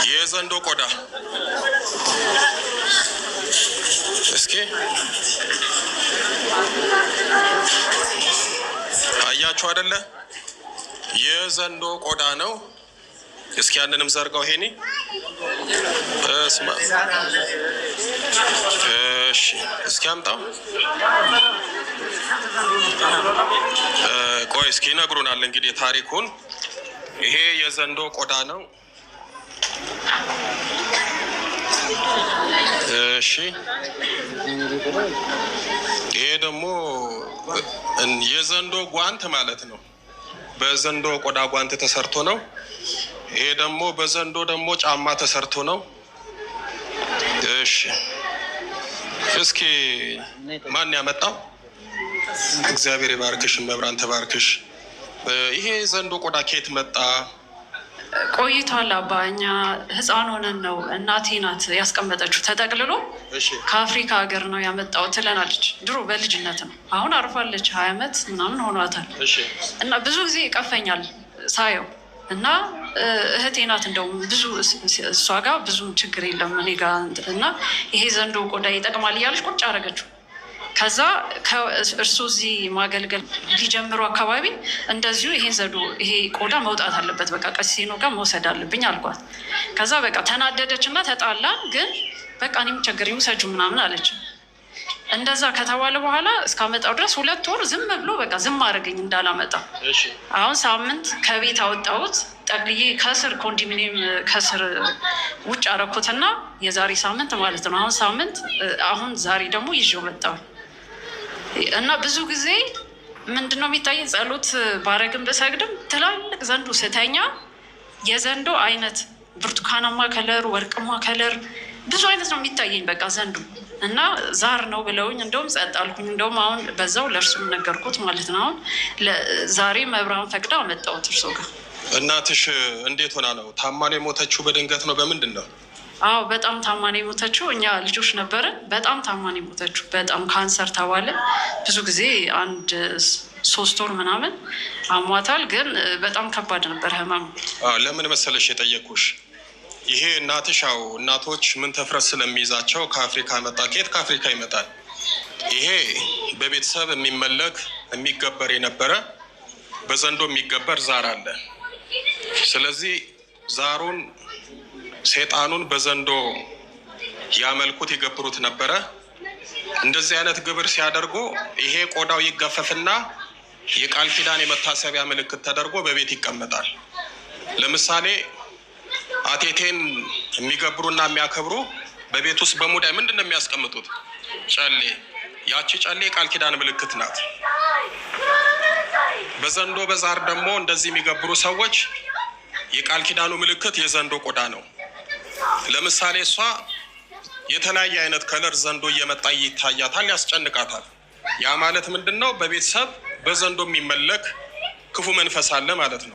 የዘንዶ ቆዳ እስኪ አያችሁ አይደለ? የዘንዶ ቆዳ ነው። እስኪ ያንንም ዘርጋው ሄኒ እስማ እሺ፣ እስኪ አምጣው። ቆይ እስኪ ነግሩናል እንግዲህ ታሪኩን። ይሄ የዘንዶ ቆዳ ነው። እሺ፣ ይሄ ደግሞ የዘንዶ ጓንት ማለት ነው። በዘንዶ ቆዳ ጓንት ተሰርቶ ነው። ይሄ ደግሞ በዘንዶ ደግሞ ጫማ ተሰርቶ ነው። እሺ፣ እስኪ ማን ያመጣው? እግዚአብሔር ይባርክሽ፣ መብራን ተባርክሽ። ይሄ ዘንዶ ቆዳ ከየት መጣ? ቆይቷል አባ። እኛ ህፃን ሆነን ነው እናቴ ናት ያስቀመጠችው ተጠቅልሎ። ከአፍሪካ ሀገር ነው ያመጣው ትለናለች። ድሮ በልጅነት ነው። አሁን አርፋለች፣ 20 ዓመት ምናምን ሆኗታል። እና ብዙ ጊዜ ይቀፈኛል ሳየው እና እህቴ ናት እንደውም ብዙ እሷ ጋር ብዙ ችግር የለም እኔ ጋር እና ይሄ ዘንዶ ቆዳ ይጠቅማል እያለች ቁጭ አደረገችው። ከዛ እርሱ እዚህ ማገልገል ሊጀምሩ አካባቢ እንደዚሁ ይሄ ቆዳ መውጣት አለበት፣ በቃ ቀሲኖ ጋር መውሰድ አለብኝ አልኳት። ከዛ በቃ ተናደደች እና ተጣላን። ግን በቃ እኔም ቸገረኝ ውሰጁ ምናምን አለች። እንደዛ ከተባለ በኋላ እስካመጣው ድረስ 2 ወር ዝም ብሎ በቃ ዝም አደረገኝ እንዳላመጣ። አሁን ሳምንት ከቤት አወጣሁት ጠቅልዬ ከስር ኮንዶሚኒየም ከስር ውጭ አረኩትና የዛሬ ሳምንት ማለት ነው። አሁን ዛሬ ደግሞ ይዤው መጣሁ እና ብዙ ጊዜ ምንድነው የሚታየኝ? ጸሎት ባረግም በሰግድም ትላልቅ ዘንዶ ስተኛ የዘንዶ አይነት ብርቱካናማ ከለር፣ ወርቅማ ከለር ብዙ አይነት ነው የሚታየኝ። በቃ ዘንዶ እና ዛር ነው ብለውኝ እንደውም ጸጥ አልኩኝ። እንደውም አሁን በዛው ለእርሱም ነገርኩት ማለት ነው። አሁን ዛሬ መብራን ፈቅዳ አመጣሁት እርሶ ጋር። እናትሽ እንዴት ሆና ነው? ታማን የሞተችው በድንገት ነው? በምንድን ነው? አዎ በጣም ታማን የሞተችው። እኛ ልጆች ነበርን። በጣም ታማን የሞተችው። በጣም ካንሰር ተባለ። ብዙ ጊዜ 3 ወር ምናምን አሟታል። ግን በጣም ከባድ ነበር ህመሙ። ለምን መሰለሽ የጠየኩሽ? ይሄ እናትሽ እናቶች ምን ተፍረስ ስለሚይዛቸው ከአፍሪካ መጣ። ከየት ከአፍሪካ ይመጣል? ይሄ በቤተሰብ የሚመለክ የሚገበር የነበረ በዘንዶ የሚገበር ዛር አለ። ስለዚህ ዛሩን ሴጣኑን በዘንዶ ያመልኩት ይገብሩት ነበረ። እንደዚህ አይነት ግብር ሲያደርጉ ይሄ ቆዳው ይገፈፍና የቃል ኪዳን የመታሰቢያ ምልክት ተደርጎ በቤት ይቀመጣል። ለምሳሌ አቴቴን የሚገብሩና የሚያከብሩ በቤት ውስጥ በሙዳይ ምንድን ነው የሚያስቀምጡት? ጨሌ። ያቺ ጨሌ የቃል ኪዳን ምልክት ናት። በዘንዶ በዛር ደግሞ እንደዚህ የሚገብሩ ሰዎች የቃል ኪዳኑ ምልክት የዘንዶ ቆዳ ነው። ለምሳሌ እሷ የተለያየ አይነት ከለር ዘንዶ እየመጣ ይታያታል፣ ያስጨንቃታል። ያ ማለት ምንድን ነው? በቤተሰብ በዘንዶ የሚመለክ ክፉ መንፈስ አለ ማለት ነው።